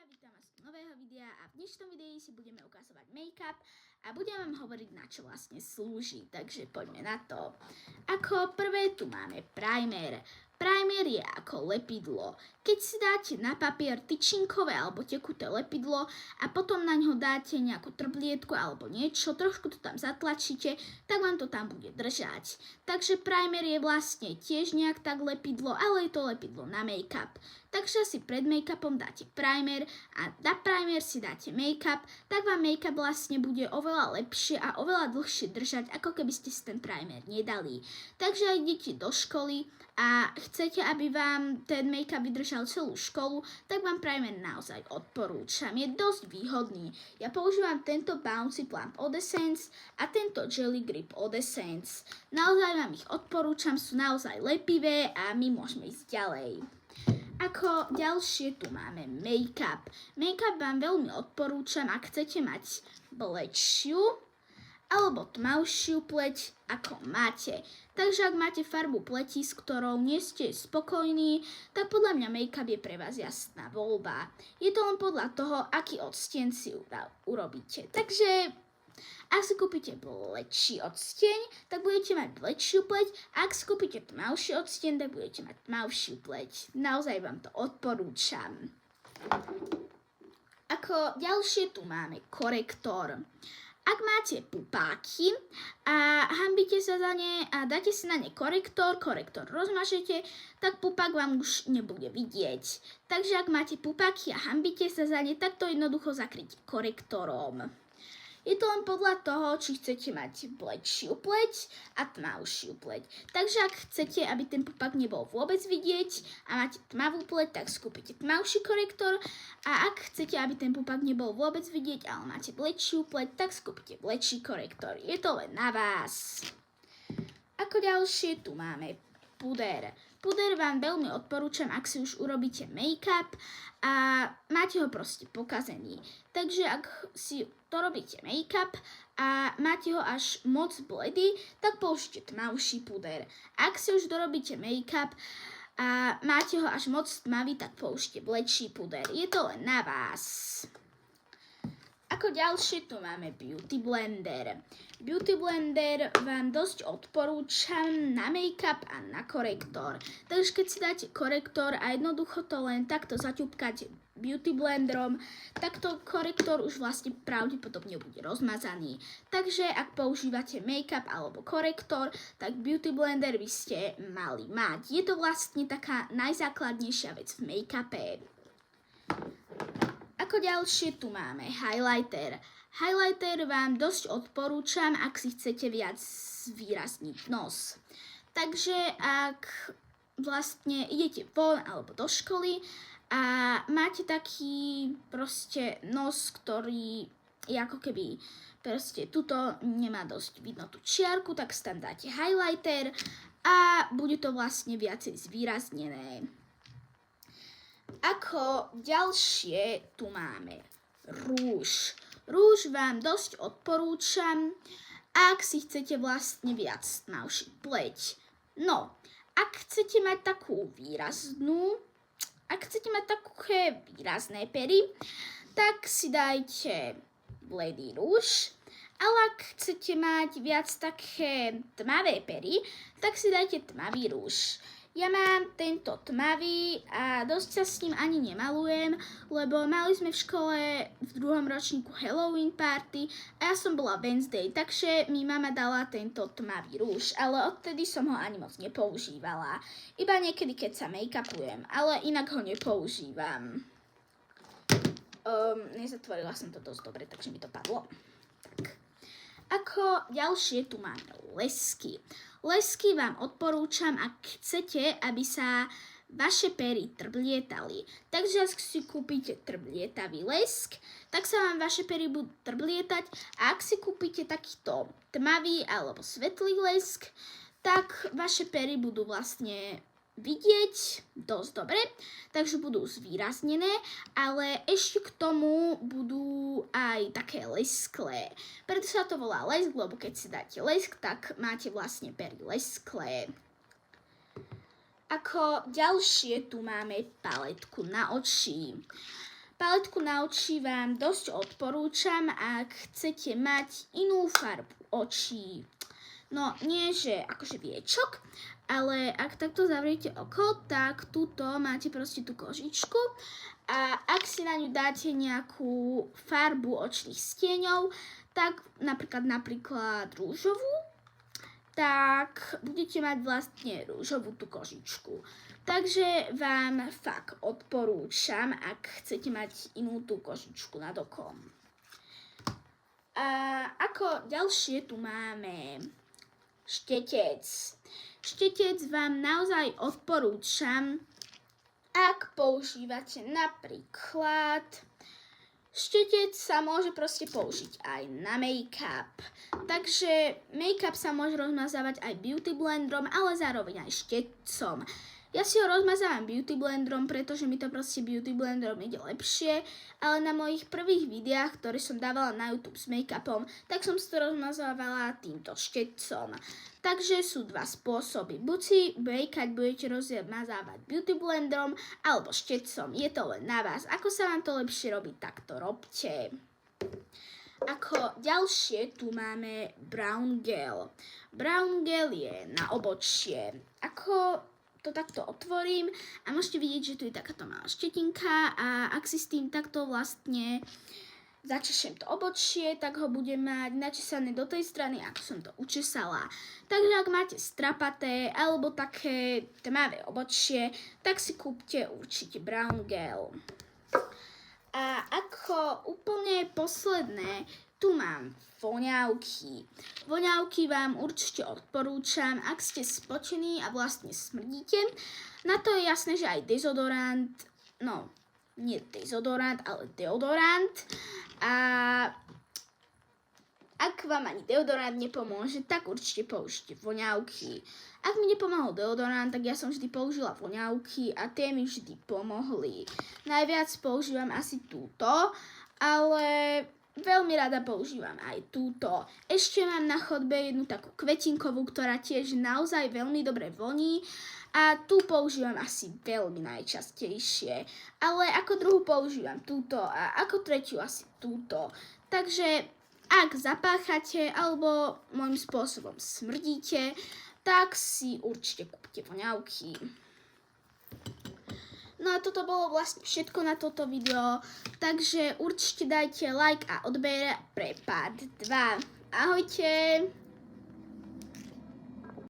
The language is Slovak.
vítam vás z nového videa a v dnešnom videi si budeme ukazovať make-up a budem vám hovoriť, na čo vlastne slúži, takže poďme na to. Ako prvé tu máme primer. Primer je ako lepidlo. Keď si dáte na papier tyčinkové alebo tekuté lepidlo a potom na ňo dáte nejakú trblietku alebo niečo, trošku to tam zatlačíte, tak vám to tam bude držať. Takže primer je vlastne tiež nejak tak lepidlo, ale je to lepidlo na make-up. Takže si pred make-upom dáte primer a na primer si dáte make-up, tak vám make-up vlastne bude oveľa lepšie a oveľa dlhšie držať, ako keby ste si ten primer nedali. Takže ak idete do školy a chcete, aby vám ten make-up vydržal celú školu, tak vám primer naozaj odporúčam. Je dosť výhodný. Ja používam tento Bouncy Plump od Essence a tento Jelly Grip od Essence. Naozaj vám ich odporúčam, sú naozaj lepivé a my môžeme ísť ďalej. Ako ďalšie tu máme make-up. Make-up vám veľmi odporúčam, ak chcete mať bledšiu alebo tmavšiu pleť, ako máte. Takže ak máte farbu pleti, s ktorou nie ste spokojní, tak podľa mňa make-up je pre vás jasná voľba. Je to len podľa toho, aký odstieň si urobíte. Takže ak si kúpite bledší odstieň, tak budete mať bledšiu pleť. Ak si kúpite tmavší odstieň, tak budete mať tmavšiu pleť. Naozaj vám to odporúčam. Ako ďalšie tu máme korektor. Ak máte pupáky a hanbíte sa za ne a dáte si na ne korektor rozmažete, tak pupák vám už nebude vidieť. Takže ak máte pupáky a hanbíte sa za ne, tak to jednoducho zakryť korektorom. Je to len podľa toho, či chcete mať bledšiu pleť a tmavšiu pleť. Takže ak chcete, aby ten pupak nebol vôbec vidieť a máte tmavú pleť, tak skúpite tmavší korektor. A ak chcete, aby ten pupak nebol vôbec vidieť, ale máte bledšiu pleť, tak skúpite bledší korektor. Je to len na vás. Ako ďalšie tu máme puder. Puder vám veľmi odporúčam, ak si už urobíte make-up a máte ho proste pokazený. Takže ak si to robíte make-up a máte ho až moc bledý, tak použite tmavší puder. Ak si už dorobíte make-up a máte ho až moc tmavý, tak použite bledší puder. Je to len na vás. Ako ďalšie tu máme Beauty Blender. Beauty Blender vám dosť odporúčam na make-up a na korektor. Takže keď si dáte korektor a jednoducho to len takto zaťupkáte Beauty Blenderom, tak to korektor už vlastne pravdepodobne bude rozmazaný. Takže ak používate make-up alebo korektor, tak Beauty Blender by ste mali mať. Je to vlastne taká najzákladnejšia vec v make-upe. Ako ďalšie tu máme highlighter. Highlighter vám dosť odporúčam, ak si chcete viac zvýrazniť nos. Takže ak vlastne idete von alebo do školy a máte taký proste nos, ktorý je ako keby proste tuto nemá dosť vidno tú čiarku, tak si tam dáte highlighter a bude to vlastne viacej zvýraznené. Ako ďalšie tu máme rúž. Rúž vám dosť odporúčam, ak si chcete vlastne viac tmavšiť pleť. No, ak chcete mať takú výraznú, ak chcete mať také výrazné pery, tak si dajte bledý rúž. Ale ak chcete mať viac také tmavé pery, tak si dajte tmavý rúž. Ja mám tento tmavý a dosť sa s ním ani nemalujem, lebo mali sme v škole v 2. ročníku Halloween party a ja som bola Wednesday, takže mi mama dala tento tmavý rúž, ale odtedy som ho ani moc nepoužívala. Iba niekedy, keď sa make-upujem, ale inak ho nepoužívam. Nezatvorila som to dosť dobre, takže mi to padlo. Tak. Ako ďalšie tu máme lesky. Lesky vám odporúčam, ak chcete, aby sa vaše pery trblietali. Takže ak si kúpite trblietavý lesk, tak sa vám vaše pery budú trblietať. A ak si kúpite takýto tmavý alebo svetlý lesk, tak vaše pery budú vlastne vidieť dosť dobre, takže budú zvýraznené, ale ešte k tomu budú aj také lesklé. Preto sa to volá lesk, lebo keď si dáte lesk, tak máte vlastne pery lesklé. Ako ďalšie tu máme paletku na oči. Paletku na oči vám dosť odporúčam, ak chcete mať inú farbu očí. No nie, že akože viečok, ale ak takto zavriete oko, tak tuto máte proste tú kožičku a ak si na ňu dáte nejakú farbu očných stieňov, tak napríklad rúžovú, tak budete mať vlastne rúžovú tú kožičku. Takže vám fakt odporúčam, ak chcete mať inú tú kožičku nad okom. A ako ďalšie tu máme štetec. Štetec vám naozaj odporúčam, ak používate napríklad štetec sa môže proste použiť aj na make-up. Takže make-up sa môže rozmazávať aj beauty blendrom, ale zároveň aj štetcom. Ja si ho rozmazávam beauty blendrom, pretože mi to proste beauty blendrom ide lepšie, ale na mojich prvých videách, ktoré som dávala na YouTube s make-upom, tak som si to rozmazávala týmto štetcom. Takže sú dva spôsoby. Buď si make-up budete rozmazávať beauty blendrom, alebo štetcom. Je to len na vás. Ako sa vám to lepšie robí, tak to robte. Ako ďalšie tu máme brown gel. Brown gel je na obočie. Ako to takto otvorím a môžete vidieť, že tu je takáto malá štetinka a ak si s tým takto vlastne začešem to obočie, tak ho budem mať načesané do tej strany, ako som to učesala. Takže ak máte strapaté alebo také tmavé obočie, tak si kúpte určite brown gel. A ako úplne posledné, tu mám voňavky. Voňavky vám určite odporúčam, ak ste spotení a vlastne smrdíte. Na to je jasné, že aj dezodorant, no nie dezodorant, ale deodorant. A ak vám ani deodorant nepomôže, tak určite použite voňavky. Ak mi nepomohol deodorant, tak ja som vždy použila voňavky a tie mi vždy pomohli. Najviac používam asi túto, ale veľmi rada používam aj túto. Ešte mám na chodbe jednu takú kvetinkovú, ktorá tiež naozaj veľmi dobre voní a tu používam asi veľmi najčastejšie. Ale ako druhú používam túto a ako tretiu asi túto. Takže ak zapáchate alebo môjim spôsobom smrdíte, tak si určite kúpte voňavky. No a toto bolo vlastne všetko na toto video, takže určite dajte like a odber pre part 2. Ahojte!